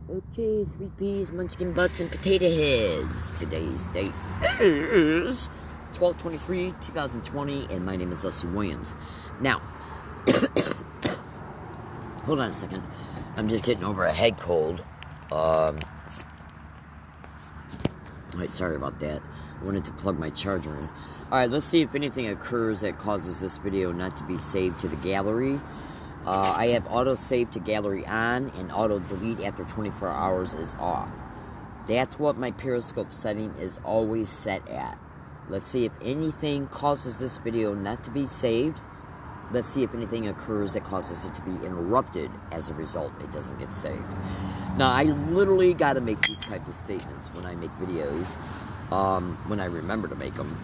Okay, sweet peas, munchkin butts, and potato heads. Today's date is 12/23/2020, and my name is Leslie Williams. Now, hold on a second. I'm just getting over a head cold. Alright, sorry about that. I wanted to plug my charger in. Alright, let's see if anything occurs that causes this video not to be saved to the gallery. I have auto save to gallery on, and auto delete after 24 hours is off. That's what my Periscope setting is always set at. Let's see if anything causes this video not to be saved. Let's see if anything occurs that causes it to be interrupted. As a result, it doesn't get saved. Now, I literally got to make these type of statements when I make videos, when I remember to make them,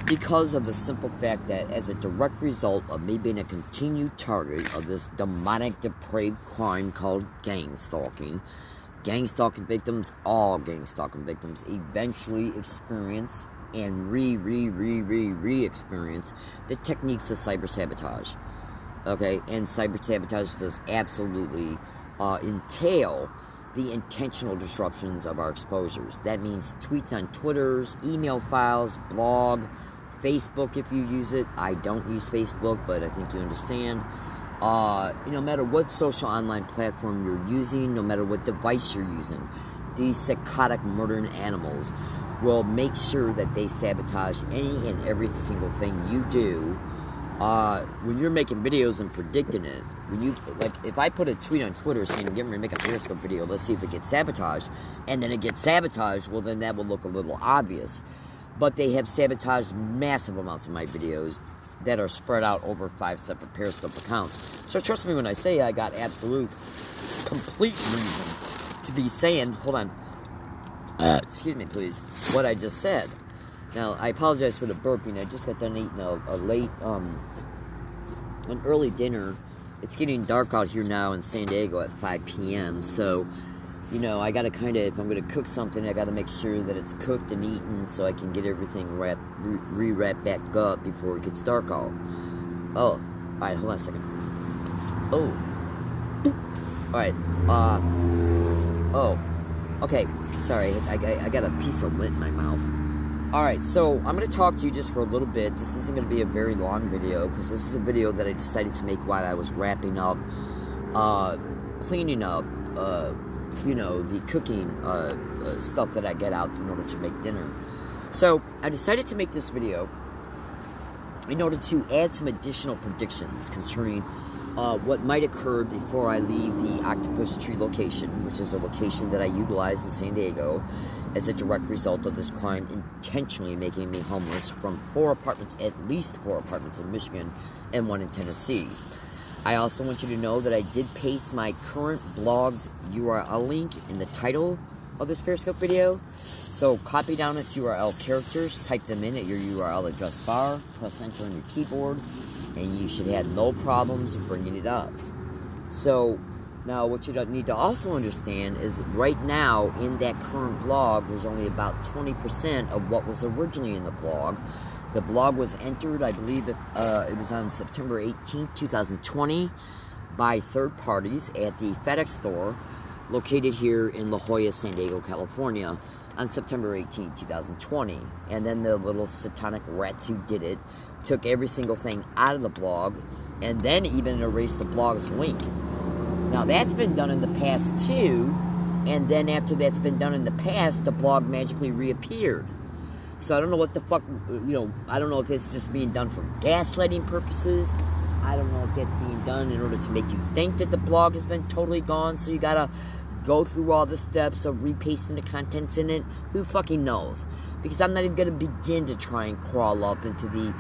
because of the simple fact that as a direct result of me being a continued target of this demonic, depraved crime called gang stalking victims, all gang stalking victims, eventually experience and re-experience the techniques of cyber sabotage. Okay, and cyber sabotage does absolutely entail the intentional disruptions of our exposures. That means tweets on Twitters, email files, blog, Facebook if you use it. I don't use Facebook, but I think you understand. No matter what social online platform you're using, no matter what device you're using, these psychotic murdering animals will make sure that they sabotage any and every single thing you do. When you're making videos and predicting it, if I put a tweet on Twitter saying, "Get ready to make a Periscope video, let's see if it gets sabotaged," and then it gets sabotaged, well, then that will look a little obvious. But they have sabotaged massive amounts of my videos that are spread out over 5 separate Periscope accounts. So trust me when I say I got absolute, complete reason to be saying, hold on, excuse me please, what I just said. Now, I apologize for the burping. I just got done eating an early dinner. It's getting dark out here now in San Diego at 5 p.m., so I gotta if I'm gonna cook something, I gotta make sure that it's cooked and eaten so I can get everything re-wrapped back up before it gets dark out. Oh, alright, hold on a second. Oh. Alright, oh. Okay, sorry, I got a piece of lint in my mouth. Alright, so I'm gonna talk to you just for a little bit. This isn't gonna be a very long video, because this is a video that I decided to make while I was wrapping up, cleaning up, the cooking stuff that I get out in order to make dinner. So, I decided to make this video in order to add some additional predictions concerning what might occur before I leave the Octopus Tree location, which is a location that I utilize in San Diego as a direct result of this crime intentionally making me homeless from at least four apartments in Michigan and one in Tennessee. I also want you to know that I did paste my current blog's URL link in the title of this Periscope video. So copy down its URL characters, type them in at your URL address bar, press enter on your keyboard, and you should have no problems bringing it up. So now what you need to also understand is right now in that current blog, there's only about 20% of what was originally in the blog. The blog was entered, I believe it was on September 18th, 2020, by third parties at the FedEx store located here in La Jolla, San Diego, California, on September 18th, 2020. And then the little satanic rats who did it took every single thing out of the blog and then even erased the blog's link. Now, that's been done in the past, too, and then after that's been done in the past, the blog magically reappeared. So I don't know what the fuck, I don't know if it's just being done for gaslighting purposes. I don't know if that's being done in order to make you think that the blog has been totally gone, so you gotta go through all the steps of repasting the contents in it. Who fucking knows? Because I'm not even gonna begin to try and crawl up into the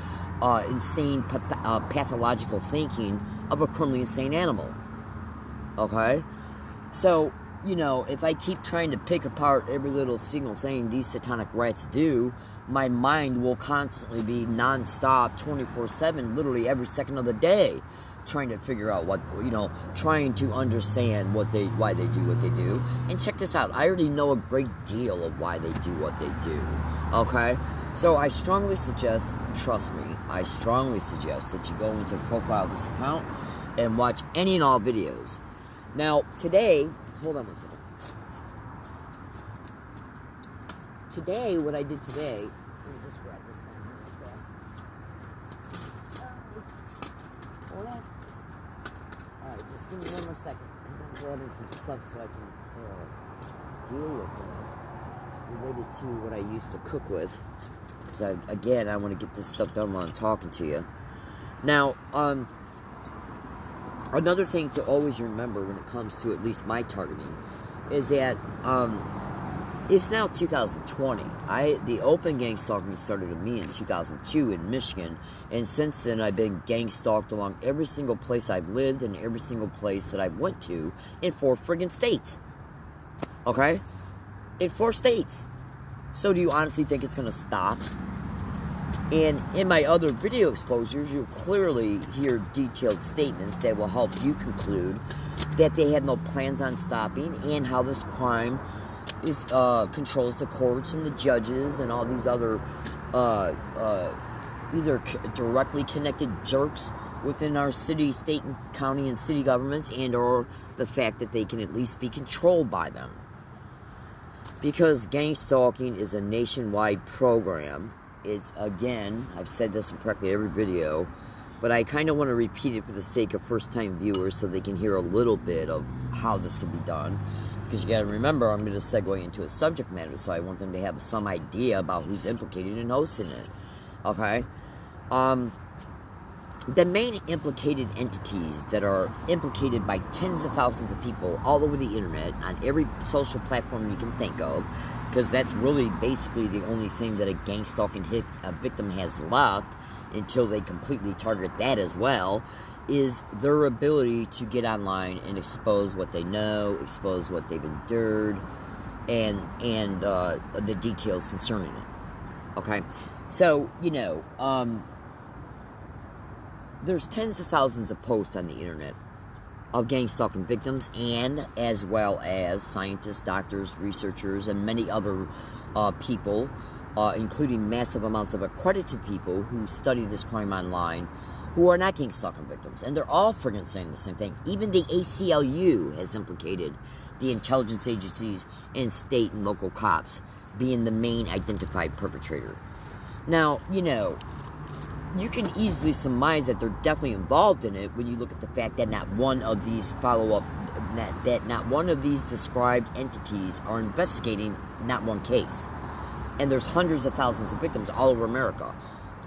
insane, pathological thinking of a criminally insane animal. Okay? So, if I keep trying to pick apart every little single thing these satanic rats do, my mind will constantly be non-stop, 24/7, literally every second of the day, trying to figure out trying to understand why they do what they do. And check this out, I already know a great deal of why they do what they do, okay? So I strongly suggest, trust me, I strongly suggest that you go into the profile of this account and watch any and all videos. Now, today, hold on one second. today, what I did today, let me just grab this thing here real fast. Hold on. Alright, just give me one more second, because I'm grabbing some stuff so I can deal with it. Related to what I used to cook with. Because, again, I want to get this stuff done while I'm talking to you. Now, another thing to always remember when it comes to at least my targeting is that it's now 2020. The open gang stalking started with me in 2002 in Michigan, and since then I've been gang stalked along every single place I've lived and every single place that I went to in 4 friggin' states. Okay? In 4 states. So do you honestly think it's going to stop? And in my other video exposures, you'll clearly hear detailed statements that will help you conclude that they have no plans on stopping, and how this crime is controls the courts and the judges and all these other either directly connected jerks within our city, state, and county and city governments, and or the fact that they can at least be controlled by them. Because gang stalking is a nationwide program. It's, again, I've said this in practically every video, but I kind of want to repeat it for the sake of first-time viewers so they can hear a little bit of how this can be done. Because you got to remember, I'm going to segue into a subject matter, so I want them to have some idea about who's implicated in hosting it. Okay? The main implicated entities that are implicated by tens of thousands of people all over the internet, on every social platform you can think of, because that's really basically the only thing that a gang stalking victim has left until they completely target that as well, is their ability to get online and expose what they know, expose what they've endured, and the details concerning it. Okay? So, there's tens of thousands of posts on the internet of gang stalking victims, and as well as scientists, doctors, researchers, and many other people, including massive amounts of accredited people who study this crime online, who are not gang stalking victims. And they're all friggin' saying the same thing. Even the ACLU has implicated the intelligence agencies and state and local cops being the main identified perpetrator. Now, you can easily surmise that they're definitely involved in it when you look at the fact that not one of these not one of these described entities are investigating not one case. And there's hundreds of thousands of victims all over America.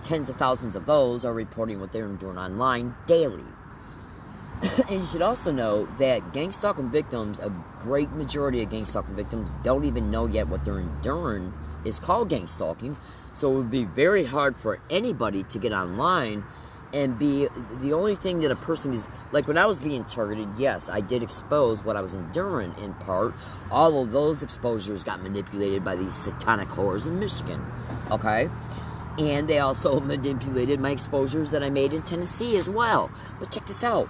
Tens of thousands of those are reporting what they're enduring online daily. And you should also know that gang stalking victims, a great majority of gang stalking victims, don't even know yet what they're enduring is called gang stalking. So it would be very hard for anybody to get online and be the only thing that a person is, like when I was being targeted, yes, I did expose what I was enduring in part. All of those exposures got manipulated by these satanic whores in Michigan, okay? And they also manipulated my exposures that I made in Tennessee as well. But check this out.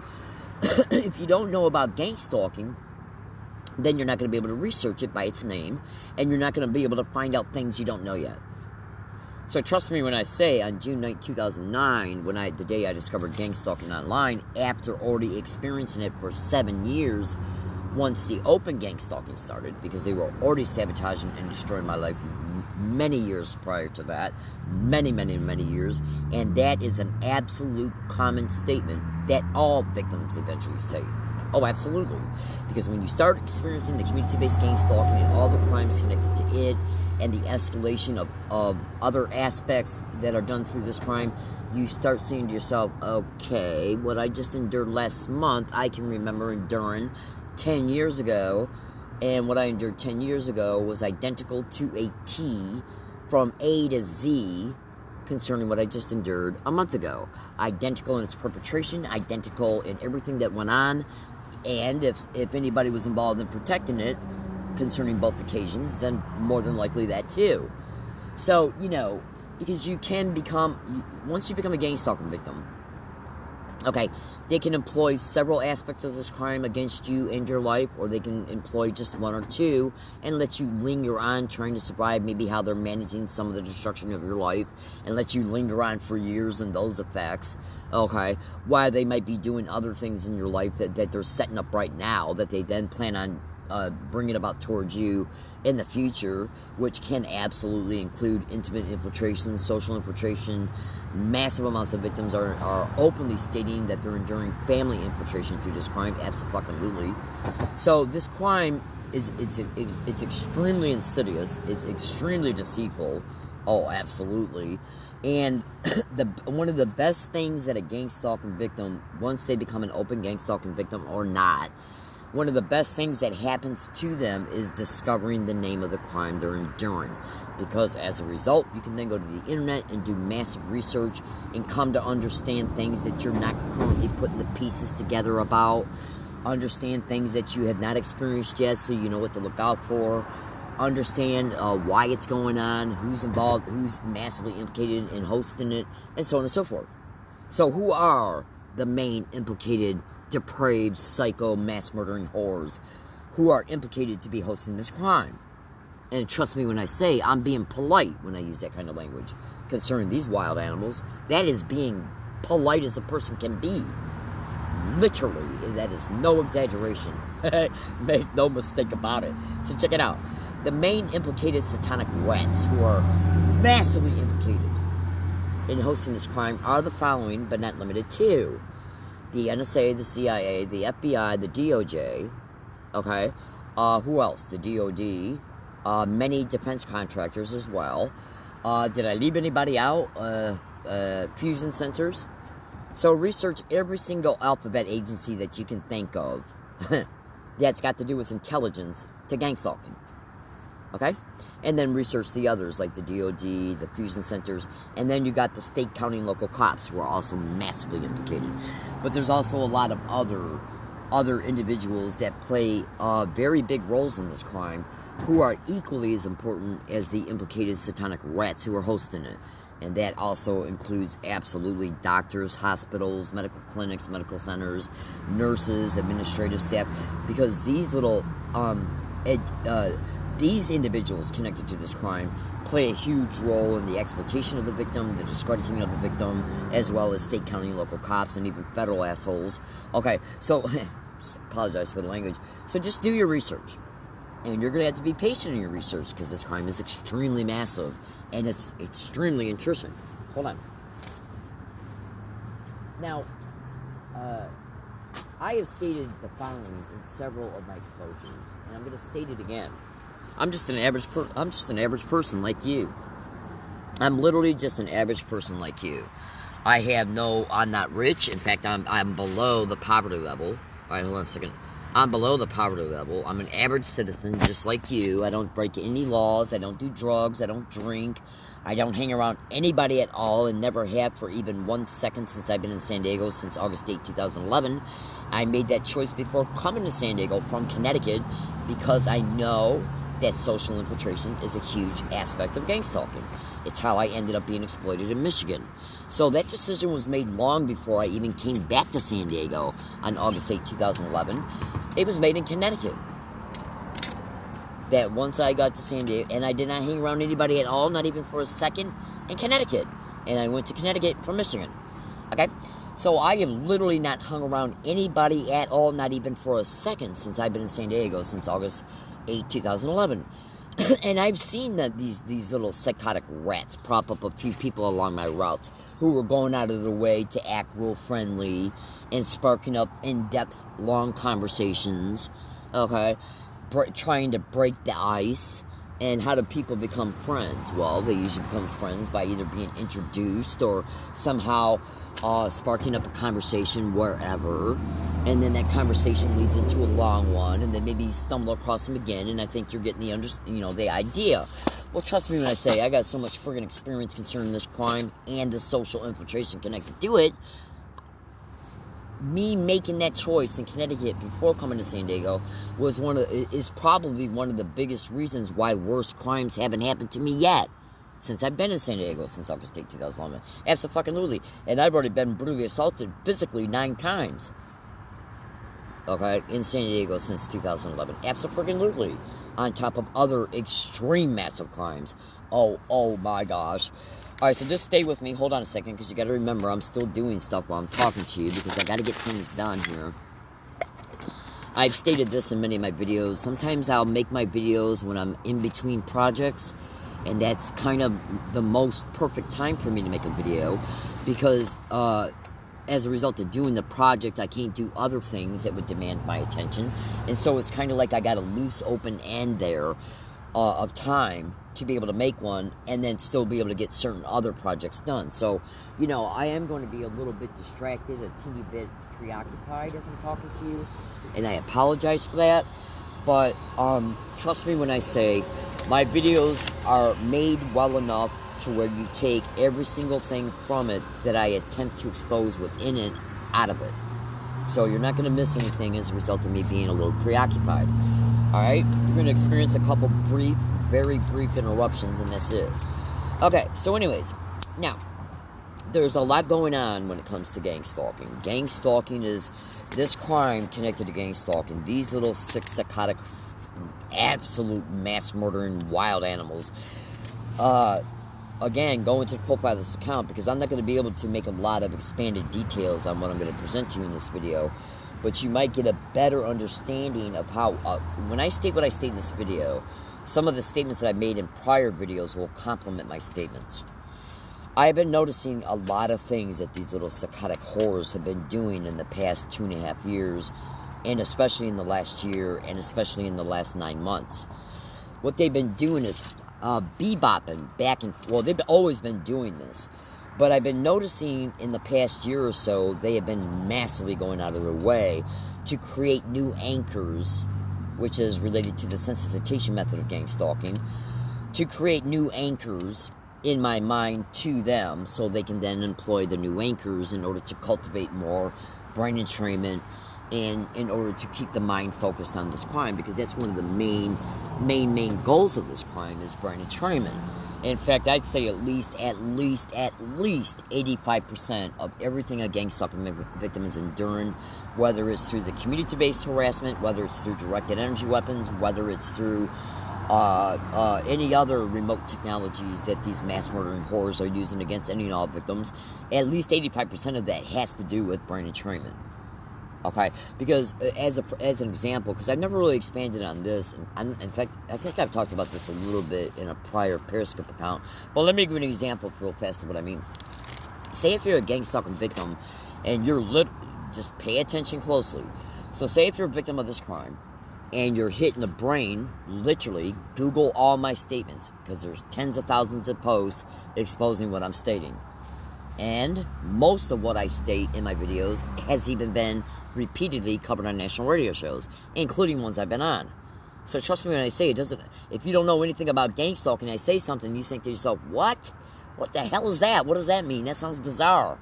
If you don't know about gang stalking, then you're not going to be able to research it by its name, and you're not going to be able to find out things you don't know yet. So trust me when I say, on June 9, 2009, the day I discovered gang stalking online, after already experiencing it for 7 years, once the open gang stalking started, because they were already sabotaging and destroying my life many years prior to that, many, many, many years, and that is an absolute common statement that all victims eventually state. Oh, absolutely. Because when you start experiencing the community-based gang stalking and all the crimes connected to it, and the escalation of other aspects that are done through this crime, you start saying to yourself, okay, what I just endured last month, I can remember enduring 10 years ago, and what I endured 10 years ago was identical to a T from A to Z concerning what I just endured a month ago. Identical in its perpetration, identical in everything that went on, and if anybody was involved in protecting it, concerning both occasions, then more than likely that too. So, because you can once you become a gang stalking victim, okay, they can employ several aspects of this crime against you and your life, or they can employ just one or two and let you linger on trying to survive maybe how they're managing some of the destruction of your life, and let you linger on for years in those effects, okay, while they might be doing other things in your life that they're setting up right now that they then plan on bring it about towards you in the future, which can absolutely include intimate infiltration, social infiltration. Massive amounts of victims are openly stating that they're enduring family infiltration through this crime. Absolutely. So this crime it's extremely insidious. It's extremely deceitful. Oh, absolutely. And one of the best things that a gang stalking victim, once they become an open gang stalking victim or not, one of the best things that happens to them is discovering the name of the crime they're enduring. Because as a result, you can then go to the internet and do massive research and come to understand things that you're not currently putting the pieces together about. Understand things that you have not experienced yet, so you know what to look out for. Understand why it's going on, who's involved, who's massively implicated in hosting it, and so on and so forth. So who are the main implicated, depraved, psycho, mass-murdering whores who are implicated to be hosting this crime? And trust me when I say I'm being polite when I use that kind of language concerning these wild animals. That is being polite as a person can be. Literally, that is no exaggeration. Make no mistake about it. So check it out. The main implicated satanic rats who are massively implicated in hosting this crime are the following, but not limited to: the NSA, the CIA, the FBI, the DOJ, okay? Who else? The DOD, many defense contractors as well. Did I leave anybody out? Fusion centers. So research every single alphabet agency that you can think of that's got to do with intelligence to gang stalking. Okay? And then research the others, like the DOD, the fusion centers, and then you got the state, county, and local cops who are also massively implicated. But there's also a lot of other individuals that play very big roles in this crime who are equally as important as the implicated satanic rats who are hosting it. And that also includes absolutely doctors, hospitals, medical clinics, medical centers, nurses, administrative staff, because these little these individuals connected to this crime play a huge role in the exploitation of the victim, the discrediting of the victim, as well as state, county, and local cops, and even federal assholes. Okay, so, apologize for the language. So just do your research. And you're going to have to be patient in your research, because this crime is extremely massive, and it's extremely interesting. Hold on. Now, I have stated the following in several of my exposures, and I'm going to state it again. I'm just an average person like you. I'm literally just an average person like you. I'm not rich. In fact, I'm below the poverty level. All right, hold on a second. I'm below the poverty level. I'm an average citizen just like you. I don't break any laws. I don't do drugs. I don't drink. I don't hang around anybody at all, and never have for even 1 second since I've been in San Diego since August 8, 2011. I made that choice before coming to San Diego from Connecticut because I know that social infiltration is a huge aspect of gang stalking. It's how I ended up being exploited in Michigan. So that decision was made long before I even came back to San Diego on August 8, 2011. It was made in Connecticut. That once I got to San Diego, and I did not hang around anybody at all, not even for a second, in Connecticut. And I went to Connecticut from Michigan. Okay? So I have literally not hung around anybody at all, not even for a second, since I've been in San Diego since August 8, 2011. And I've seen that these little psychotic rats prop up a few people along my routes who were going out of their way to act real friendly and sparking up in-depth, long conversations, okay, trying to break the ice. And how do people become friends? Well, they usually become friends by either being introduced or somehow sparking up a conversation wherever, and then that conversation leads into a long one, and then maybe you stumble across them again, and I think you're getting the idea. Well, trust me when I say I got so much friggin' experience concerning this crime and the social infiltration connected to it. Me making that choice in Connecticut before coming to San Diego is probably one of the biggest reasons why worse crimes haven't happened to me yet. Since I've been in San Diego since August 8, 2011. Absolutely. And I've already been brutally assaulted physically 9 times. Okay, in San Diego since 2011. Absolutely. On top of other extreme massive crimes. Oh my gosh. Alright, so just stay with me. Hold on a second, because you got to remember I'm still doing stuff while I'm talking to you, because I got to get things done here. I've stated this in many of my videos. Sometimes I'll make my videos when I'm in between projects, and that's kind of the most perfect time for me to make a video, because as a result of doing the project, I can't do other things that would demand my attention. And so it's kind of like I got a loose open end there of time to be able to make one and then still be able to get certain other projects done. So, you know, I am going to be a little bit distracted, a teeny bit preoccupied as I'm talking to you, and I apologize for that. But trust me when I say my videos are made well enough to where you take every single thing from it that I attempt to expose within it out of it. So you're not going to miss anything as a result of me being a little preoccupied. Alright? You're going to experience a couple brief, very brief interruptions, and that's it. Okay, so anyways, now, there's a lot going on when it comes to gang stalking. Gang stalking is this crime connected to gang stalking. These little six psychotic, absolute mass murdering wild animals. Again, go into the profile of this account, because I'm not going to be able to make a lot of expanded details on what I'm going to present to you in this video. But you might get a better understanding of how, when I state what I state in this video, some of the statements that I made in prior videos will complement my statements. I've been noticing a lot of things that these little psychotic horrors have been doing in the past 2.5 years, and especially in the last year, and especially in the last 9 months. What they've been doing is bebopping back and... Well, they've always been doing this, but I've been noticing in the past year or so, they have been massively going out of their way to create new anchors, which is related to the sensitization method of gang stalking, to create new anchors in my mind to them, so they can then employ the new anchors in order to cultivate more brain entrainment, and in order to keep the mind focused on this crime, because that's one of the main goals of this crime, is brain entrainment. In fact, I'd say at least 85% of everything a gang stalking victim is enduring, whether it's through the community-based harassment, whether it's through directed energy weapons, whether it's through any other remote technologies that these mass murdering horrors are using against any and all victims, at least 85% of that has to do with brain entrainment. Okay, because as an example, because I've never really expanded on this, and in fact, I think I've talked about this a little bit in a prior Periscope account, but let me give you an example real fast of what I mean. Say if you're a gang stalking victim, and you're just pay attention closely. So say if you're a victim of this crime, and you're hit in the brain, literally, Google all my statements, because there's tens of thousands of posts exposing what I'm stating. And most of what I state in my videos has even been repeatedly covered on national radio shows, including ones I've been on. So trust me when I say it doesn't... If you don't know anything about gang stalking, I say something, you think to yourself, what? What the hell is that? What does that mean? That sounds bizarre.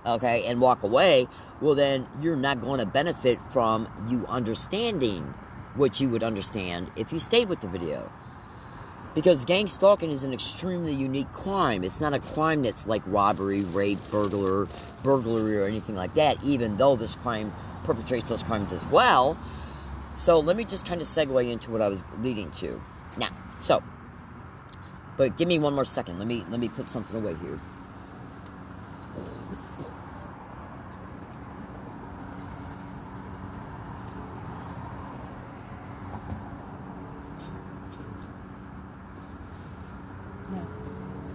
Okay, and walk away. Well, then you're not going to benefit from you understanding what you would understand if you stayed with the video. Because gang stalking is an extremely unique crime. It's not a crime that's like robbery, rape, burglary, or anything like that, even though this crime perpetrates those crimes as well. So let me just kind of segue into what I was leading to. Now, but give me one more second. Let me put something away here.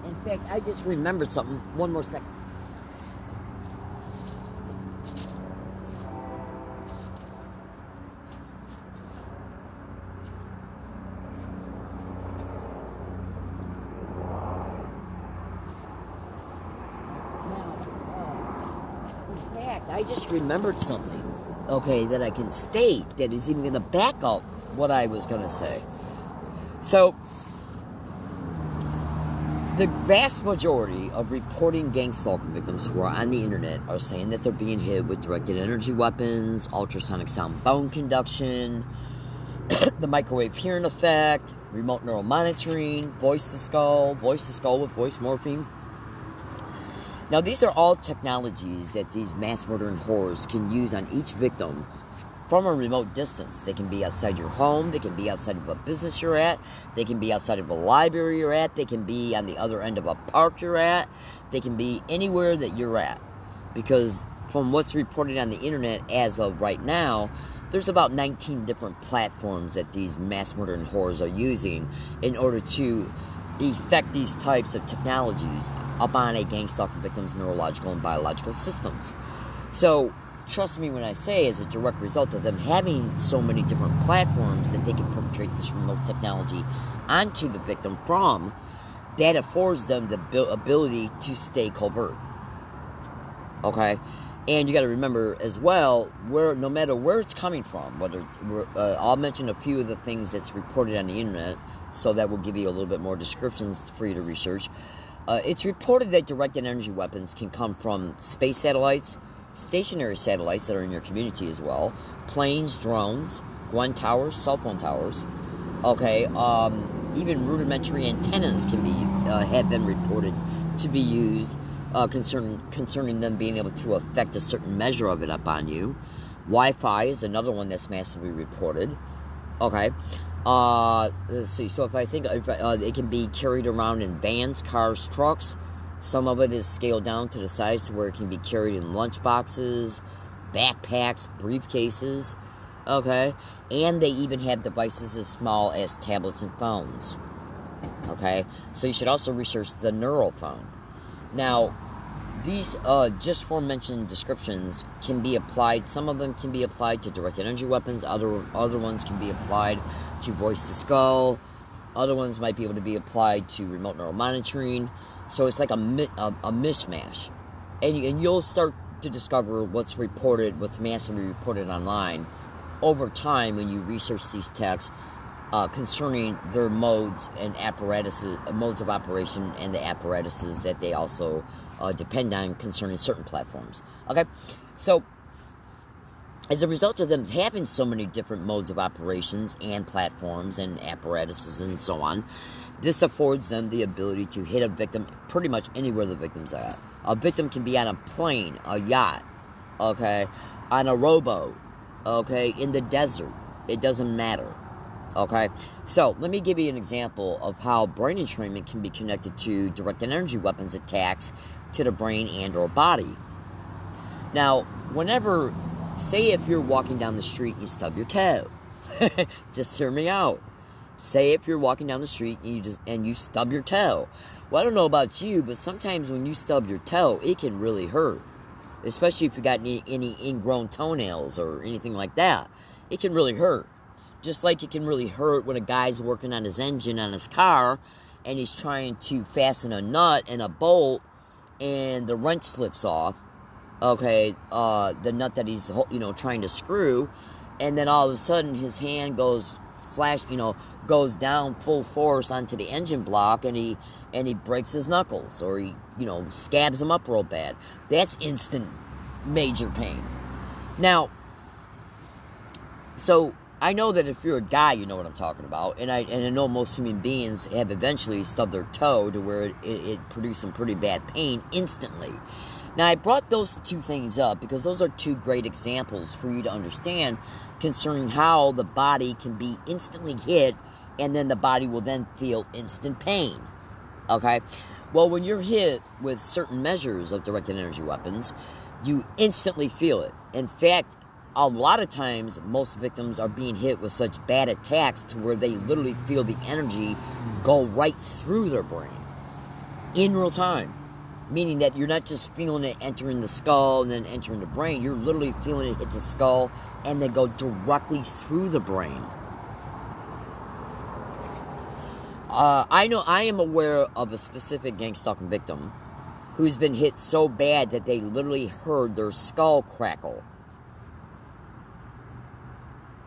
In fact, I just remembered something. One more second. In fact, I just remembered something, okay, that I can state that is even going to back up what I was going to say. So, the vast majority of reporting gang stalking victims who are on the internet are saying that they're being hit with directed energy weapons, ultrasonic sound bone conduction, the microwave hearing effect, remote neural monitoring, voice to skull with voice morphing. Now, these are all technologies that these mass murdering horrors can use on each victim from a remote distance. They can be outside your home, they can be outside of a business you're at, they can be outside of a library you're at, they can be on the other end of a park you're at, they can be anywhere that you're at. Because from what's reported on the internet as of right now, there's about 19 different platforms that these mass murdering whores are using in order to effect these types of technologies upon a gang stalking victim's neurological and biological systems. So, trust me when I say, as a direct result of them having so many different platforms that they can perpetrate this remote technology onto the victim from, that affords them the ability to stay covert. Okay? And you got to remember as well, no matter where it's coming from, whether it's, I'll mention a few of the things that's reported on the internet, so that will give you a little bit more descriptions for you to research. It's reported that directed energy weapons can come from space satellites, stationary satellites that are in your community as well, planes, drones, Gwen towers, cell phone towers. Okay, even rudimentary antennas can be have been reported to be used concerning them being able to affect a certain measure of it up on you. Wi-Fi is another one that's massively reported. Okay, let's see. So if I think it can be carried around in vans, cars, trucks. Some of it is scaled down to the size to where it can be carried in lunch boxes, backpacks, briefcases, okay? And they even have devices as small as tablets and phones, okay? So you should also research the neurophone. Now, these just aforementioned descriptions can be applied, some of them can be applied to directed energy weapons, other ones can be applied to voice to skull, other ones might be able to be applied to remote neural monitoring. So it's like a mishmash. And you'll start to discover what's massively reported online over time when you research these texts concerning their modes of operation and the apparatuses that they also depend on concerning certain platforms. Okay? So, as a result of them having so many different modes of operations and platforms and apparatuses and so on, this affords them the ability to hit a victim pretty much anywhere the victim's at. A victim can be on a plane, a yacht, okay, on a rowboat, okay, in the desert. It doesn't matter, okay? So, let me give you an example of how brain entrainment can be connected to directed energy weapons attacks to the brain and or body. Now, say if you're walking down the street and you stub your toe. Just hear me out. Say if you're walking down the street and you stub your toe. Well, I don't know about you, but sometimes when you stub your toe, it can really hurt. Especially if you got any ingrown toenails or anything like that. It can really hurt. Just like it can really hurt when a guy's working on his engine on his car and he's trying to fasten a nut and a bolt and the wrench slips off. Okay, the nut that he's trying to screw, and then all of a sudden his hand goes down full force onto the engine block, and he breaks his knuckles, or he scabs them up real bad. That's instant major pain. Now, so I know that if you're a guy, you know what I'm talking about, and I know most human beings have eventually stubbed their toe to where it produced some pretty bad pain instantly. Now, I brought those two things up because those are two great examples for you to understand concerning how the body can be instantly hit and then the body will then feel instant pain. Okay? Well, when you're hit with certain measures of directed energy weapons, you instantly feel it. In fact, a lot of times, most victims are being hit with such bad attacks to where they literally feel the energy go right through their brain in real time. Meaning that you're not just feeling it entering the skull and then entering the brain. You're literally feeling it hit the skull and then go directly through the brain. I am aware of a specific gang stalking victim who's been hit so bad that they literally heard their skull crackle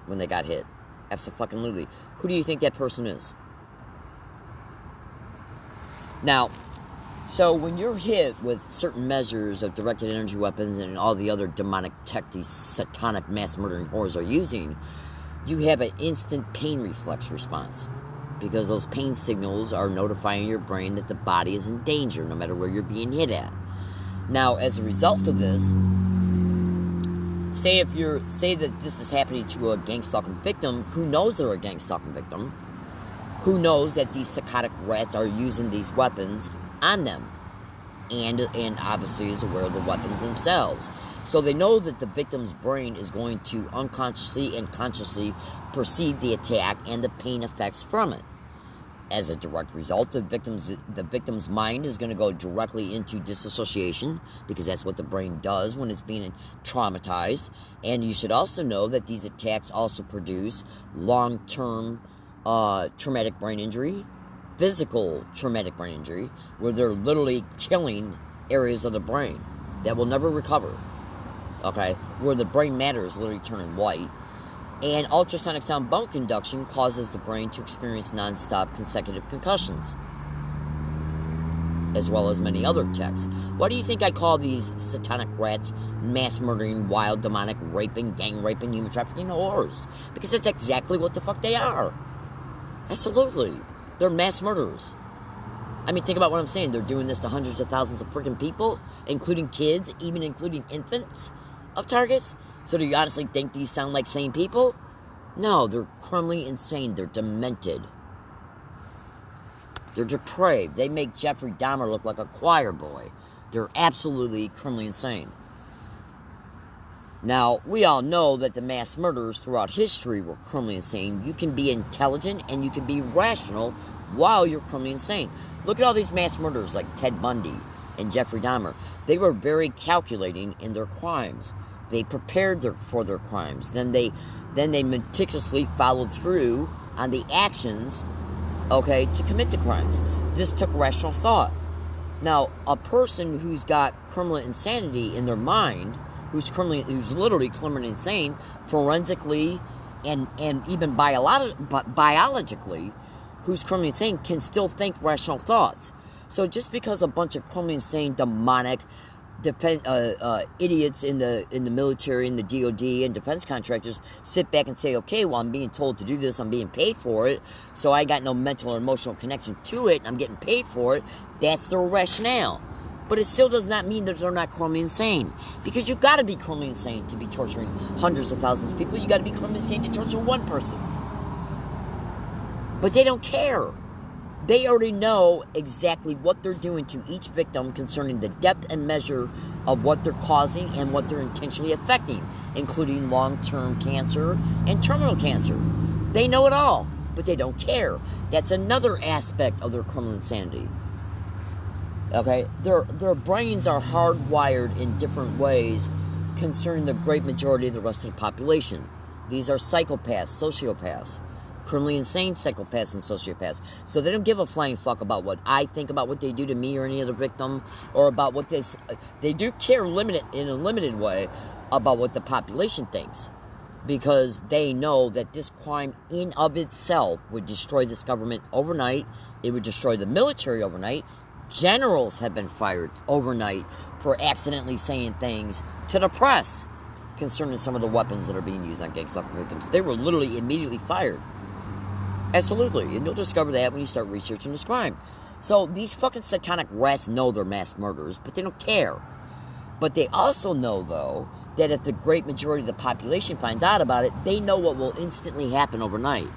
when they got hit. Absolutely. Who do you think that person is? Now, so when you're hit with certain measures of directed energy weapons and all the other demonic tech these satanic mass murdering whores are using, you have an instant pain reflex response. Because those pain signals are notifying your brain that the body is in danger no matter where you're being hit at. Now, as a result of this, say that this is happening to a gang stalking victim who knows they're a gang stalking victim, who knows that these psychotic rats are using these weapons on them, and obviously is aware of the weapons themselves. So they know that the victim's brain is going to unconsciously and consciously perceive the attack and the pain effects from it. As a direct result, the victim's mind is going to go directly into disassociation, because that's what the brain does when it's being traumatized. And you should also know that these attacks also produce long-term traumatic brain injury, physical traumatic brain injury, where they're literally killing areas of the brain that will never recover. Okay? Where the brain matter is literally turning white. And ultrasonic sound bone conduction causes the brain to experience non-stop consecutive concussions, as well as many other attacks. Why do you think I call these satanic rats mass murdering, wild, demonic, raping, gang raping, human trafficking whores? Because that's exactly what the fuck they are. Absolutely. They're mass murderers. I mean, think about what I'm saying. They're doing this to hundreds of thousands of freaking people, including kids, even including infants of targets. So do you honestly think these sound like sane people? No, they're criminally insane. They're demented. They're depraved. They make Jeffrey Dahmer look like a choir boy. They're absolutely criminally insane. Now, we all know that the mass murderers throughout history were criminally insane. You can be intelligent and you can be rational while you're criminally insane. Look at all these mass murderers like Ted Bundy and Jeffrey Dahmer. They were very calculating in their crimes. They prepared for their crimes. Then they meticulously followed through on the actions, okay, to commit the crimes. This took rational thought. Now, a person who's got criminal insanity in their mind, who's literally criminally insane, forensically and even biologically, who's criminally insane, can still think rational thoughts. So just because a bunch of criminally insane, demonic, idiots in the military, in the DOD, and defense contractors sit back and say, okay, well, I'm being told to do this, I'm being paid for it, so I got no mental or emotional connection to it, I'm getting paid for it, that's their rationale. But it still does not mean that they're not criminally insane. Because you got to be criminally insane to be torturing hundreds of thousands of people. You got to be criminally insane to torture one person. But they don't care. They already know exactly what they're doing to each victim concerning the depth and measure of what they're causing and what they're intentionally affecting, including long-term cancer and terminal cancer. They know it all, but they don't care. That's another aspect of their criminal insanity. Okay? Their brains are hardwired in different ways concerning the great majority of the rest of the population. These are psychopaths, sociopaths. Criminally insane psychopaths and sociopaths. So they don't give a flying fuck about what I think about what they do to me or any other victim, or about what they do care in a limited way about what the population thinks, because they know that this crime in of itself would destroy this government overnight. It would destroy the military overnight. Generals have been fired overnight for accidentally saying things to the press concerning some of the weapons that are being used on gang stalking victims. They were literally immediately fired. Absolutely. And you'll discover that when you start researching this crime. So these fucking satanic rats know they're mass murderers, but they don't care. But they also know, though, that if the great majority of the population finds out about it, they know what will instantly happen overnight.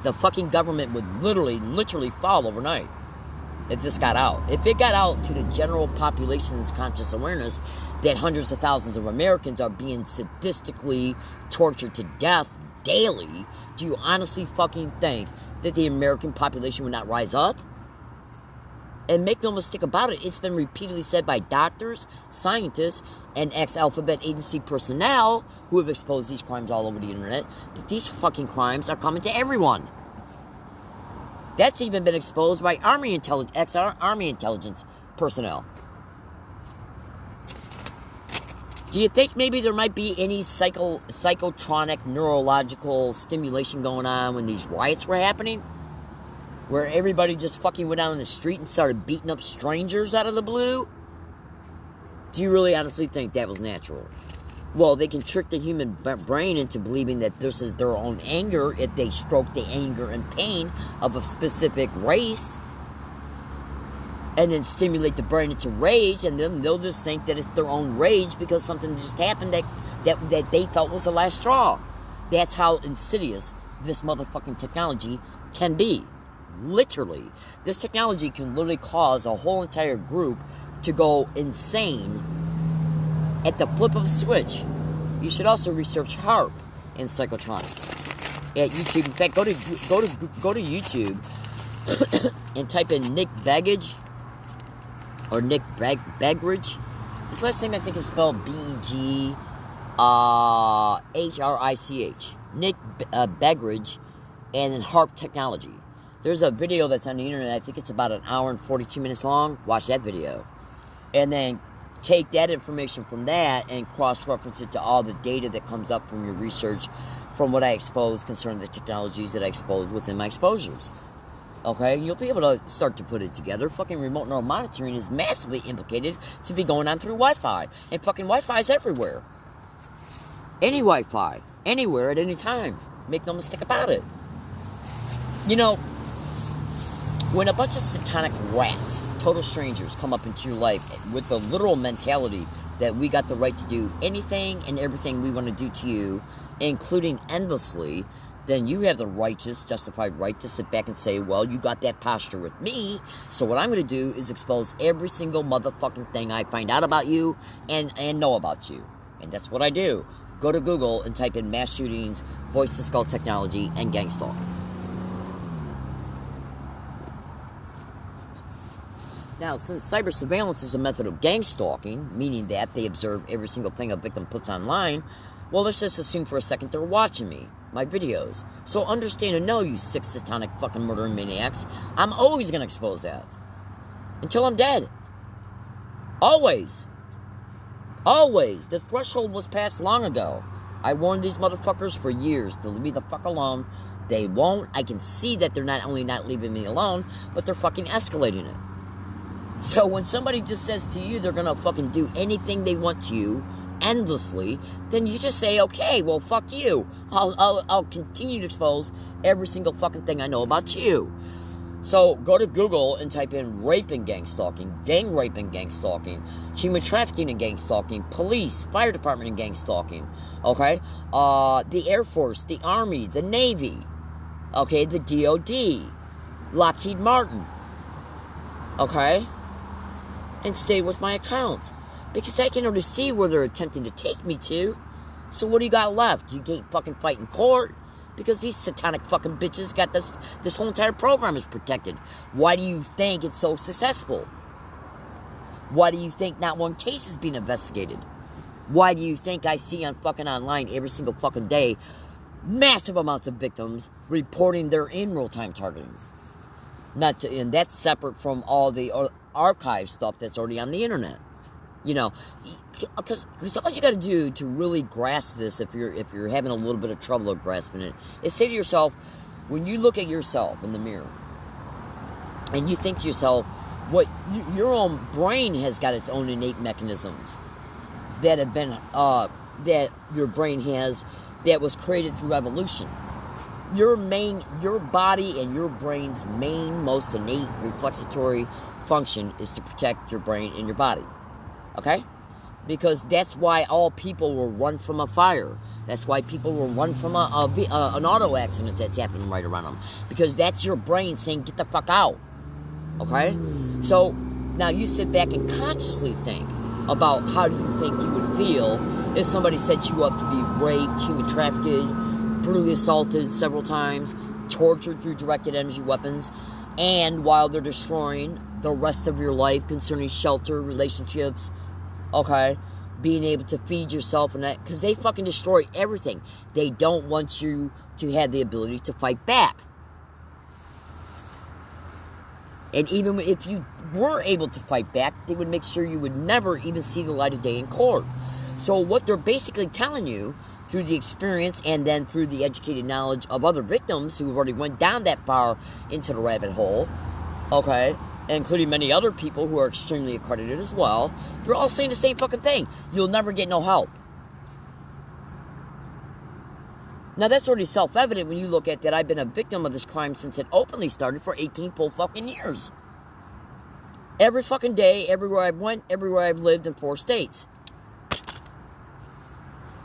The fucking government would literally fall overnight if this got out. If it got out to the general population's conscious awareness that hundreds of thousands of Americans are being sadistically tortured to death daily, do you honestly fucking think that the American population would not rise up? And make no mistake about it, it's been repeatedly said by doctors, scientists, and ex-alphabet agency personnel who have exposed these crimes all over the internet, that these fucking crimes are coming to everyone. That's even been exposed by ex-Army intelligence personnel. Do you think maybe there might be any psychotronic neurological stimulation going on when these riots were happening? Where everybody just fucking went out on the street and started beating up strangers out of the blue? Do you really honestly think that was natural? Well, they can trick the human brain into believing that this is their own anger if they stroke the anger and pain of a specific race, and then stimulate the brain into rage, and then they'll just think that it's their own rage because something just happened that they felt was the last straw. That's how insidious this motherfucking technology can be. Literally. This technology can literally cause a whole entire group to go insane at the flip of a switch. You should also research HAARP and psychotronics at YouTube. In fact, go to YouTube and type in Nick Bagage or Nick Bagridge. His last name I think is spelled B-G-H-R-I-C-H. Nick Bagridge, and then HAARP Technology. There's a video that's on the internet. I think it's about an hour and 42 minutes long. Watch that video, and then take that information from that and cross-reference it to all the data that comes up from your research from what I expose concerning the technologies that I expose within my exposures. Okay? You'll be able to start to put it together. Fucking remote neural monitoring is massively implicated to be going on through Wi-Fi. And fucking Wi-Fi is everywhere. Any Wi-Fi. Anywhere at any time. Make no mistake about it. You know, when a bunch of satanic rats, total strangers, come up into your life with the literal mentality that we got the right to do anything and everything we want to do to you, including endlessly, then you have the righteous, justified right to sit back and say, well, you got that posture with me, so what I'm going to do is expose every single motherfucking thing I find out about you and know about you. And that's what I do. Go to Google and type in mass shootings, voice-to-skull technology, and gang stalking. Now, since cyber surveillance is a method of gang stalking, meaning that they observe every single thing a victim puts online, well, let's just assume for a second they're watching me, my videos. So understand and know, you sick, satanic, fucking murdering maniacs, I'm always going to expose that. Until I'm dead. Always. Always. The threshold was passed long ago. I warned these motherfuckers for years to leave me the fuck alone. They won't. I can see that they're not only not leaving me alone, but they're fucking escalating it. So when somebody just says to you they're going to fucking do anything they want to you, endlessly, then you just say, okay, well, fuck you. I'll continue to expose every single fucking thing I know about you. So go to Google and type in rape and gang stalking, gang rape and gang stalking, human trafficking and gang stalking, police, fire department and gang stalking, okay? The Air Force, the Army, the Navy, okay? The DOD, Lockheed Martin, okay? And stay with my accounts. Because I can already see where they're attempting to take me to. So what do you got left? You can't fucking fight in court. Because these satanic fucking bitches got this whole entire program is protected. Why do you think it's so successful? Why do you think not one case is being investigated? Why do you think I see on fucking online every single fucking day massive amounts of victims reporting they're in real-time targeting? And that's separate from all the archive stuff that's already on the internet. You know, because all you got to do to really grasp this, if you're having a little bit of trouble grasping it, is say to yourself, when you look at yourself in the mirror, and you think to yourself, what your own brain has got its own innate mechanisms that have been that your brain has, that was created through evolution. Your body and your brain's main, most innate reflexatory function is to protect your brain and your body. Okay? Because that's why all people will run from a fire. That's why people will run from an auto accident that's happening right around them. Because that's your brain saying, get the fuck out. Okay? So, now you sit back and consciously think about how do you think you would feel if somebody set you up to be raped, human trafficked, brutally assaulted several times, tortured through directed energy weapons, and while they're destroying the rest of your life concerning shelter, relationships, okay, being able to feed yourself and that, because they fucking destroy everything. They don't want you to have the ability to fight back. And even if you were able to fight back, they would make sure you would never even see the light of day in court. So what they're basically telling you, through the experience and then through the educated knowledge of other victims who have already went down that far into the rabbit hole, okay, including many other people who are extremely accredited as well, they're all saying the same fucking thing. You'll never get no help. Now, that's already self-evident when you look at that I've been a victim of this crime since it openly started for 18 full fucking years. Every fucking day, everywhere I've went, everywhere I've lived in 4 states.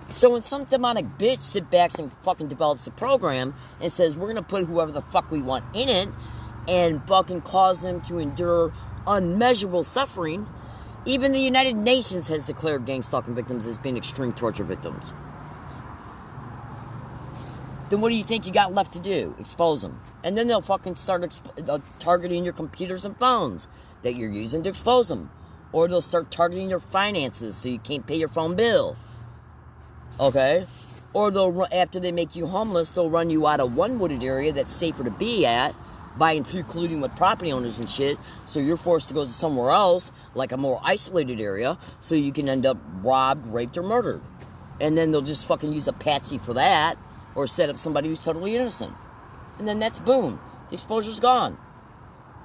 So when some demonic bitch sits back and fucking develops a program and says, we're going to put whoever the fuck we want in it, and fucking cause them to endure unmeasurable suffering, Even the United Nations has declared gang stalking victims as being extreme torture victims. Then what do you think you got left to do? Expose them. And then they'll fucking start targeting your computers and phones that you're using to expose them. Or they'll start targeting your finances so you can't pay your phone bill. Okay? Or they'll, after they make you homeless, they'll run you out of one wooded area that's safer to be at by including with property owners and shit, so you're forced to go to somewhere else, like a more isolated area, so you can end up robbed, raped, or murdered. And then they'll just fucking use a patsy for that, or set up somebody who's totally innocent. And then that's boom. The exposure's gone.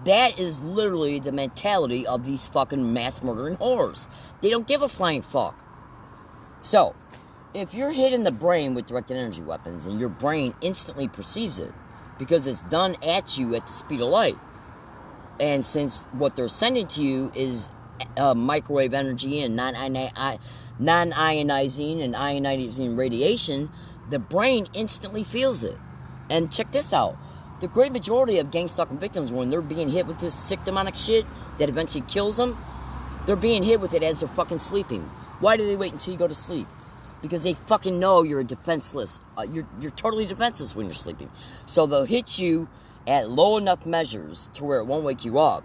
That is literally the mentality of these fucking mass murdering whores. They don't give a flying fuck. So, if you're hit in the brain with directed energy weapons, and your brain instantly perceives it, because it's done at you at the speed of light. And since what they're sending to you is microwave energy and non-ionizing and ionizing radiation, the brain instantly feels it. And check this out. The great majority of gang stalking victims, when they're being hit with this sick demonic shit that eventually kills them, they're being hit with it as they're fucking sleeping. Why do they wait until you go to sleep? Because they fucking know you're defenseless. You're totally defenseless when you're sleeping. So they'll hit you at low enough measures to where it won't wake you up.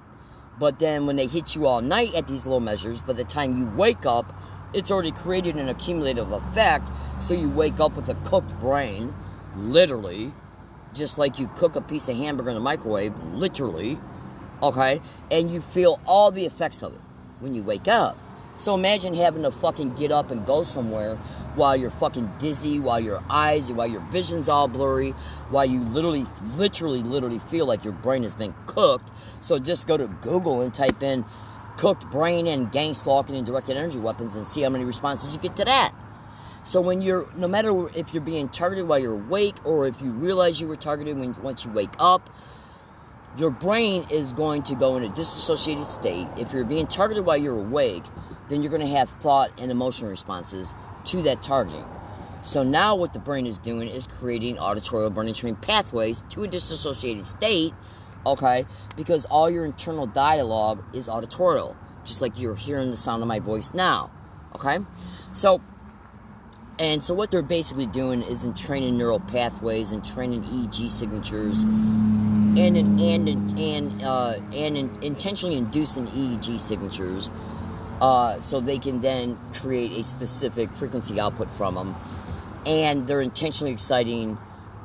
But then when they hit you all night at these low measures, by the time you wake up, it's already created an accumulative effect. So you wake up with a cooked brain, literally, just like you cook a piece of hamburger in the microwave, literally, okay? And you feel all the effects of it when you wake up. So imagine having to fucking get up and go somewhere while you're fucking dizzy, while your vision's all blurry, while you literally feel like your brain has been cooked. So just go to Google and type in cooked brain and gang stalking and directed energy weapons and see how many responses you get to that. So when no matter if you're being targeted while you're awake or if you realize you were targeted once you wake up, your brain is going to go in a disassociated state. If you're being targeted while you're awake, then you're going to have thought and emotional responses to that targeting. So now what the brain is doing is creating auditorial brain train pathways to a disassociated state, okay? Because all your internal dialogue is auditorial, just like you're hearing the sound of my voice now, okay? So what they're basically doing is in training neural pathways and training EEG signatures and intentionally inducing EEG signatures. So they can then create a specific frequency output from them. And they're intentionally exciting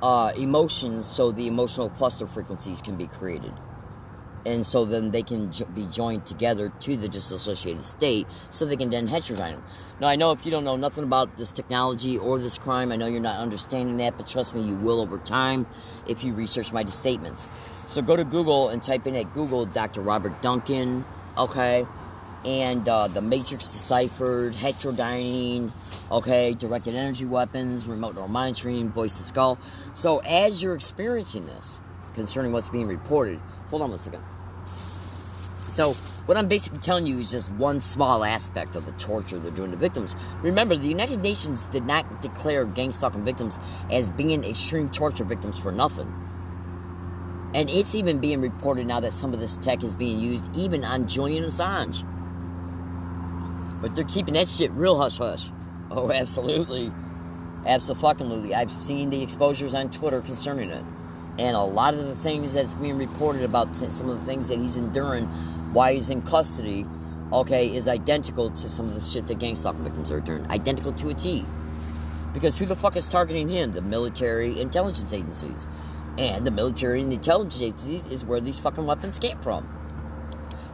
emotions so the emotional cluster frequencies can be created. And so then they can be joined together to the disassociated state so they can then heterodyne them. Now, I know if you don't know nothing about this technology or this crime, I know you're not understanding that, but trust me, you will over time if you research my statements. So go to Google and type in at Google Dr. Robert Duncan, okay? And the Matrix Deciphered, heterodyning, okay, directed energy weapons, remote neural monitoring, voice to skull. So as you're experiencing this, concerning what's being reported, hold on one second. So what I'm basically telling you is just one small aspect of the torture they're doing to victims. Remember, the United Nations did not declare gang stalking victims as being extreme torture victims for nothing. And it's even being reported now that some of this tech is being used even on Julian Assange. But they're keeping that shit real hush-hush. Oh, absolutely. Abso-fucking-lutely. I've seen the exposures on Twitter concerning it. And a lot of the things that's being reported about some of the things that he's enduring while he's in custody, okay, is identical to some of the shit that gang stalking victims are enduring. Identical to a T. Because who the fuck is targeting him? The military intelligence agencies. And the military and the intelligence agencies is where these fucking weapons came from.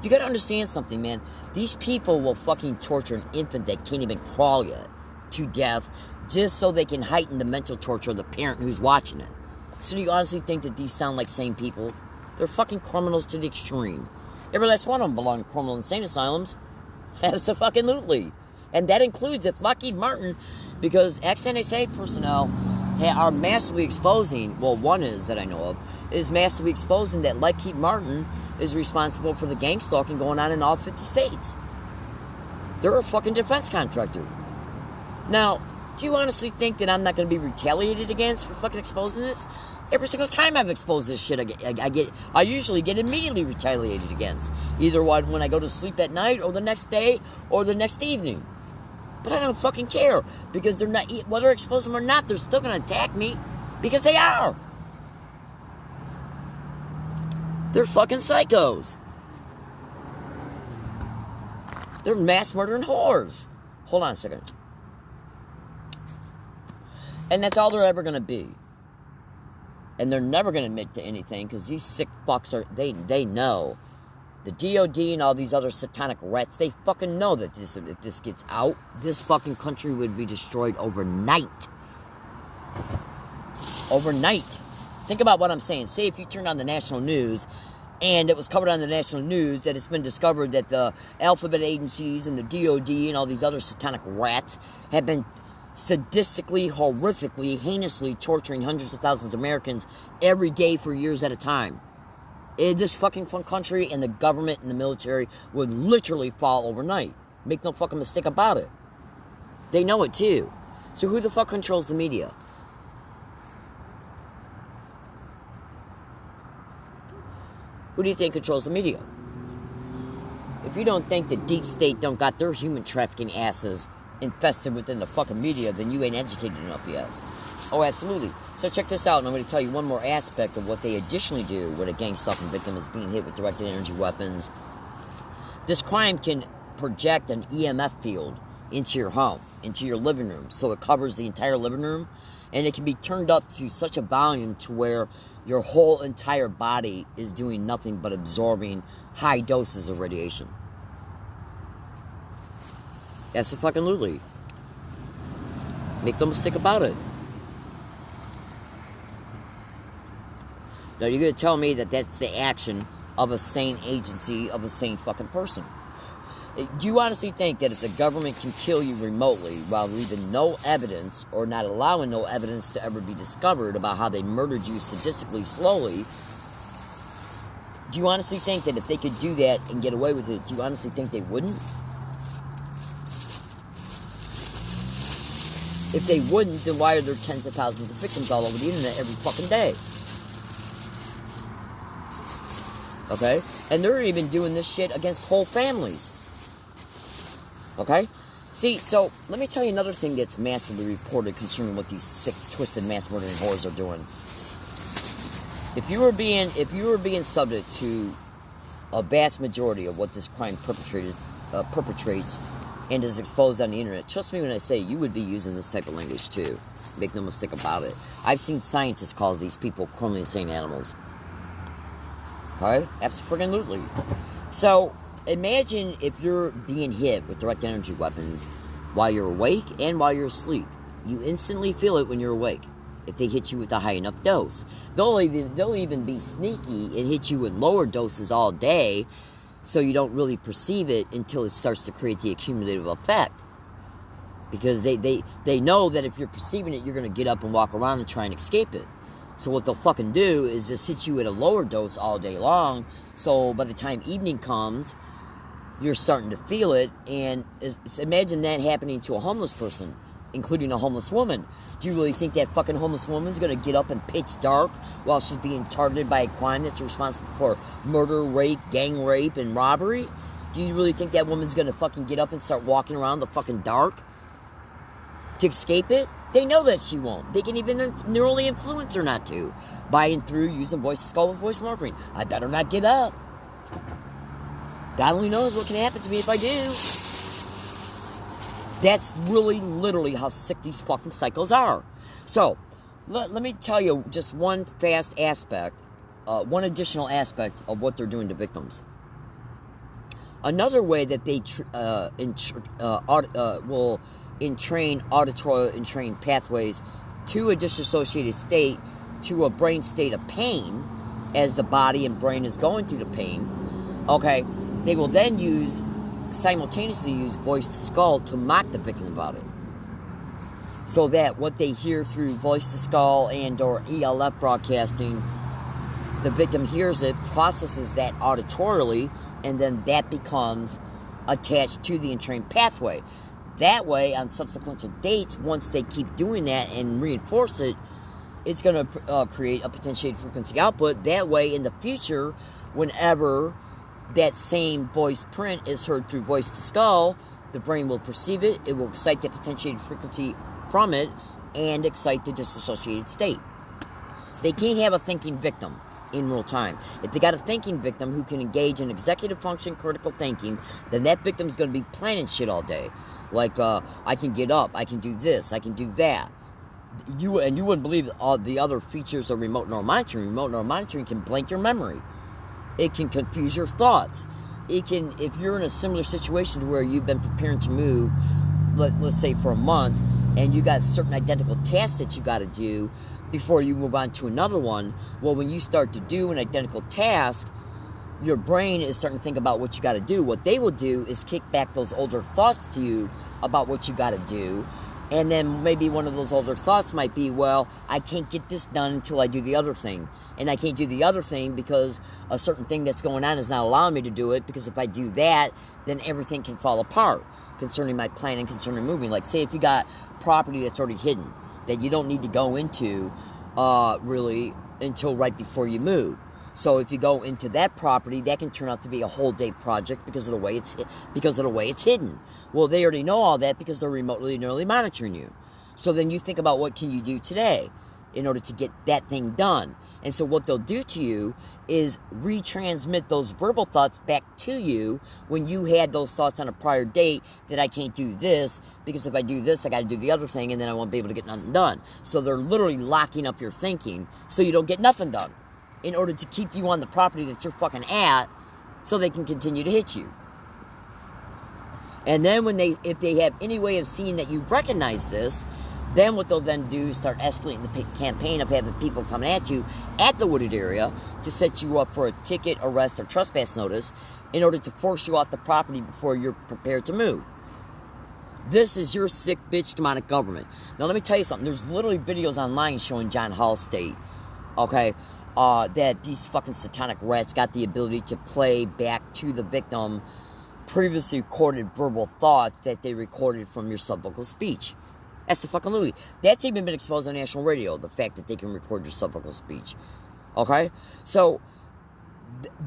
You gotta understand something, man. These people will fucking torture an infant that can't even crawl yet to death just so they can heighten the mental torture of the parent who's watching it. So do you honestly think that these sound like sane people? They're fucking criminals to the extreme. Every last one of them belong in criminal insane asylums. Absolutely. And that includes if Lockheed Martin, because ex-NSA personnel are massively exposing, well, one is that I know of, is massively exposing that Lockheed Martin is responsible for the gang stalking going on in all 50 states. They're a fucking defense contractor. Now, Do you honestly think that I'm not going to be retaliated against for fucking exposing this? Every single time I've exposed this shit, I usually get immediately retaliated against. Either when I go to sleep at night, or the next day, or the next evening. But I don't fucking care, because they're not, whether I expose them or not, they're still going to attack me, because they are. They're fucking psychos. They're mass murdering whores. Hold on a second. And that's all they're ever going to be. And they're never going to admit to anything, because these sick fucks they know. The DOD and all these other satanic rats, they fucking know that if this gets out, this fucking country would be destroyed overnight. Overnight. Think about what I'm saying. Say if you turned on the national news, and it was covered on the national news that it's been discovered that the alphabet agencies and the DOD and all these other satanic rats have been sadistically, horrifically, heinously torturing hundreds of thousands of Americans every day for years at a time. This fucking fun country and the government and the military would literally fall overnight. Make no fucking mistake about it. They know it too. So who the fuck controls the media? Who do you think controls the media? If you don't think the deep state don't got their human trafficking asses infested within the fucking media, then you ain't educated enough yet. Oh, absolutely. So check this out, and I'm going to tell you one more aspect of what they additionally do when a gang stalking victim is being hit with directed energy weapons. This crime can project an EMF field into your home, into your living room, so it covers the entire living room, and it can be turned up to such a volume to where your whole entire body is doing nothing but absorbing high doses of radiation. Absolutely. Make no mistake about it. Now, you're going to tell me that that's the action of a sane agency, of a sane fucking person. Do you honestly think that if the government can kill you remotely while leaving no evidence, or not allowing no evidence to ever be discovered about how they murdered you sadistically slowly, do you honestly think that if they could do that and get away with it, do you honestly think they wouldn't? If they wouldn't, then why are there tens of thousands of victims all over the internet every fucking day? Okay? And they're even doing this shit against whole families. Okay? See, so, let me tell you another thing that's massively reported concerning what these sick, twisted, mass-murdering whores are doing. If you were being subject to a vast majority of what this crime perpetrates and is exposed on the internet, trust me when I say you would be using this type of language too. Make no mistake about it. I've seen scientists call these people criminally insane animals. Okay? Absolutely. So, imagine if you're being hit with direct energy weapons while you're awake and while you're asleep. You instantly feel it when you're awake. If they hit you with a high enough dose. They'll even be sneaky and hit you with lower doses all day, so you don't really perceive it until it starts to create the accumulative effect. Because they know that if you're perceiving it, you're going to get up and walk around and try and escape it. So what they'll fucking do is just hit you at a lower dose all day long, so by the time evening comes, you're starting to feel it, and imagine that happening to a homeless person, including a homeless woman. Do you really think that fucking homeless woman's going to get up in pitch dark while she's being targeted by a crime that's responsible for murder, rape, gang rape, and robbery? Do you really think that woman's going to fucking get up and start walking around the fucking dark to escape it? They know that she won't. They can even neurally influence her not to, by and through using voice to skull with voice morphine. I better not get up. God only knows what can happen to me if I do. That's really, literally how sick these fucking psychos are. So, let me tell you just one fast aspect, one additional aspect of what they're doing to victims. Another way that they will entrain auditory entrain pathways to a dissociated state, to a brain state of pain, as the body and brain is going through the pain. Okay, they will then simultaneously use voice to skull to mock the victim about it. So that what they hear through voice to skull and or ELF broadcasting, the victim hears it, processes that auditorily, and then that becomes attached to the entrained pathway. That way, on subsequent dates, once they keep doing that and reinforce it, it's going to create a potentiated frequency output. That way, in the future, whenever that same voice print is heard through voice to skull, the brain will perceive it, it will excite the potentiated frequency from it, and excite the disassociated state. They can't have a thinking victim in real time. If they got a thinking victim who can engage in executive function, critical thinking, then that victim's going to be planning shit all day. Like, I can get up, I can do this, I can do that. You wouldn't believe all the other features of remote neural monitoring. Remote neural monitoring can blank your memory. It can confuse your thoughts. It can, if you're in a similar situation where you've been preparing to move, let's say for a month, and you got certain identical tasks that you got to do before you move on to another one. Well, when you start to do an identical task, your brain is starting to think about what you got to do. What they will do is kick back those older thoughts to you about what you got to do. And then maybe one of those older thoughts might be, well, I can't get this done until I do the other thing. And I can't do the other thing because a certain thing that's going on is not allowing me to do it, because if I do that, then everything can fall apart concerning my plan and concerning moving. Like, say if you got property that's already hidden, that you don't need to go into really until right before you move. So if you go into that property, that can turn out to be a whole day project because of the way it's hidden. Well, they already know all that because they're remotely neurally monitoring you. So then you think about, what can you do today in order to get that thing done? And so what they'll do to you is retransmit those verbal thoughts back to you when you had those thoughts on a prior date, that I can't do this because if I do this, I got to do the other thing, and then I won't be able to get nothing done. So they're literally locking up your thinking so you don't get nothing done, in order to keep you on the property that you're fucking at, so they can continue to hit you. And then if they have any way of seeing that you recognize this, then what they'll then do is start escalating the campaign of having people coming at you at the wooded area to set you up for a ticket, arrest, or trespass notice in order to force you off the property before you're prepared to move. This is your sick bitch demonic government. Now let me tell you something. There's literally videos online showing John Hall State, okay, that these fucking satanic rats got the ability to play back to the victim previously recorded verbal thoughts that they recorded from your subvocal speech. That's the fucking Louis. That's even been exposed on national radio, the fact that they can record your subvocal speech. Okay? So,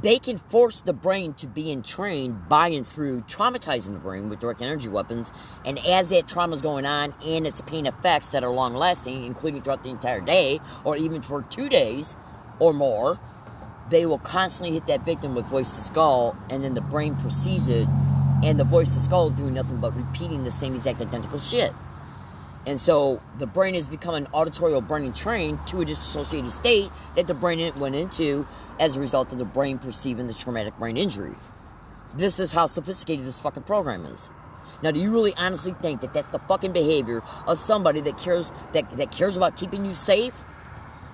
they can force the brain to be entrained by and through traumatizing the brain with direct energy weapons, and as that trauma is going on and its pain effects that are long-lasting, including throughout the entire day, or even for 2 days or more, they will constantly hit that victim with voice to skull, and then the brain perceives it, and the voice to skull is doing nothing but repeating the same exact identical shit. And so the brain has become an auditorial brain trained to a disassociated state that the brain went into as a result of the brain perceiving the traumatic brain injury. This is how sophisticated this fucking program is. Now, do you really honestly think that that's the fucking behavior of somebody that cares about keeping you safe?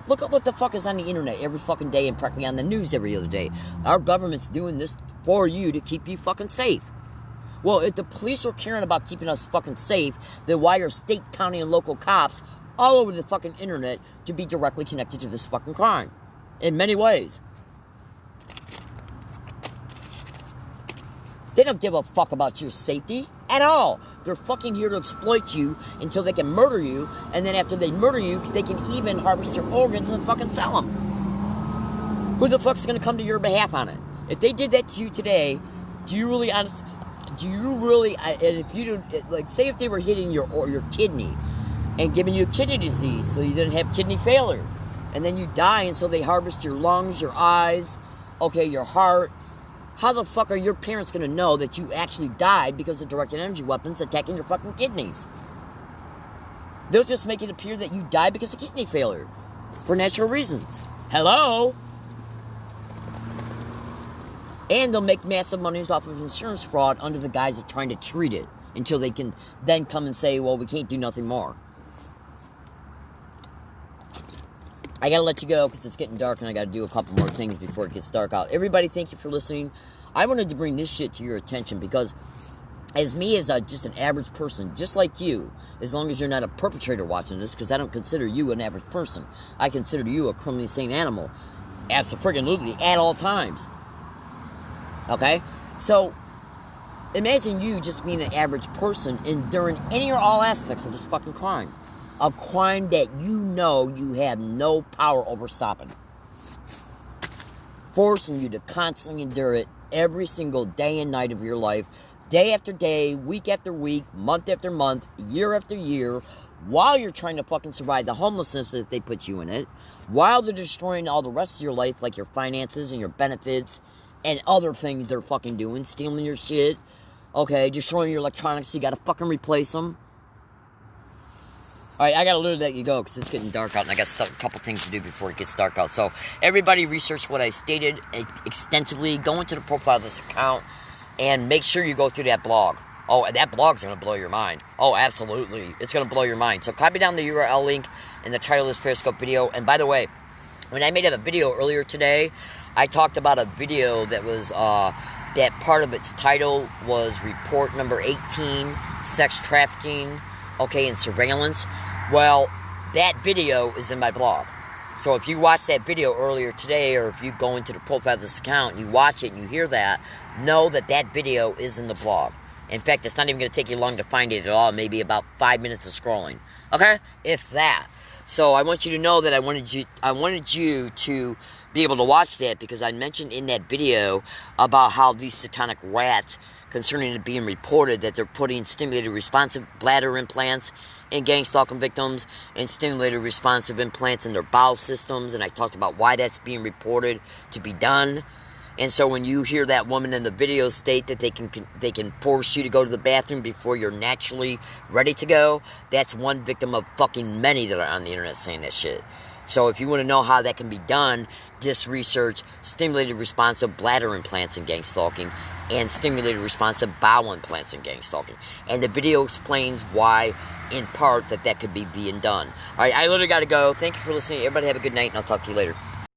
Look at what the fuck is on the internet every fucking day and practically on the news every other day. Our government's doing this for you to keep you fucking safe. Well, if the police are caring about keeping us fucking safe, then why are state, county, and local cops all over the fucking internet to be directly connected to this fucking crime? In many ways. They don't give a fuck about your safety at all. They're fucking here to exploit you until they can murder you, and then after they murder you, they can even harvest your organs and fucking sell them. Who the fuck's gonna come to your behalf on it? If they did that to you today, and if you don't, like, say if they were hitting your kidney and giving you kidney disease so you didn't have kidney failure, and then you die, and so they harvest your lungs, your eyes, okay, your heart, how the fuck are your parents going to know that you actually died because of directed energy weapons attacking your fucking kidneys? They'll just make it appear that you died because of kidney failure for natural reasons. Hello? And they'll make massive monies off of insurance fraud under the guise of trying to treat it until they can then come and say, well, we can't do nothing more. I gotta let you go because it's getting dark and I gotta do a couple more things before it gets dark out. Everybody, thank you for listening. I wanted to bring this shit to your attention because as just an average person, just like you, as long as you're not a perpetrator watching this, because I don't consider you an average person. I consider you a criminally sane animal. Absolutely, at all times. Okay? So, imagine you just being an average person enduring any or all aspects of this fucking crime. A crime that you know you have no power over stopping. Forcing you to constantly endure it every single day and night of your life, day after day, week after week, month after month, year after year, while you're trying to fucking survive the homelessness that they put you in it, while they're destroying all the rest of your life, like your finances and your benefits, and other things they're fucking doing, stealing your shit, okay, destroying your electronics, so you gotta fucking replace them. Alright, I gotta literally let you go, because it's getting dark out, and I got a couple things to do before it gets dark out. So, everybody research what I stated extensively, go into the profile of this account, and make sure you go through that blog. Oh, and that blog's going to blow your mind. Oh, absolutely. It's going to blow your mind. So copy down the URL link in the title of this Periscope video. And by the way, when I made a video earlier today, I talked about a video that was, that part of its title was report number 18, sex trafficking, okay, and surveillance. Well, that video is in my blog. So if you watch that video earlier today, or if you go into the profile of this account and you watch it and you hear that, know that that video is in the blog. In fact, it's not even going to take you long to find it at all. Maybe about 5 minutes of scrolling. Okay? If that. So I want you to know that I wanted you to be able to watch that, because I mentioned in that video about how these satanic rats, concerning it being reported that they're putting stimulated responsive bladder implants in gang stalking victims and stimulated responsive implants in their bowel systems, and I talked about why that's being reported to be done. And so when you hear that woman in the video state that they can force you to go to the bathroom before you're naturally ready to go, that's one victim of fucking many that are on the internet saying that shit. So if you want to know how that can be done, just research stimulated responsive bladder implants in gang stalking and stimulated responsive bowel implants in gang stalking. And the video explains why, in part, that could be being done. Alright, I literally got to go. Thank you for listening. Everybody have a good night, and I'll talk to you later.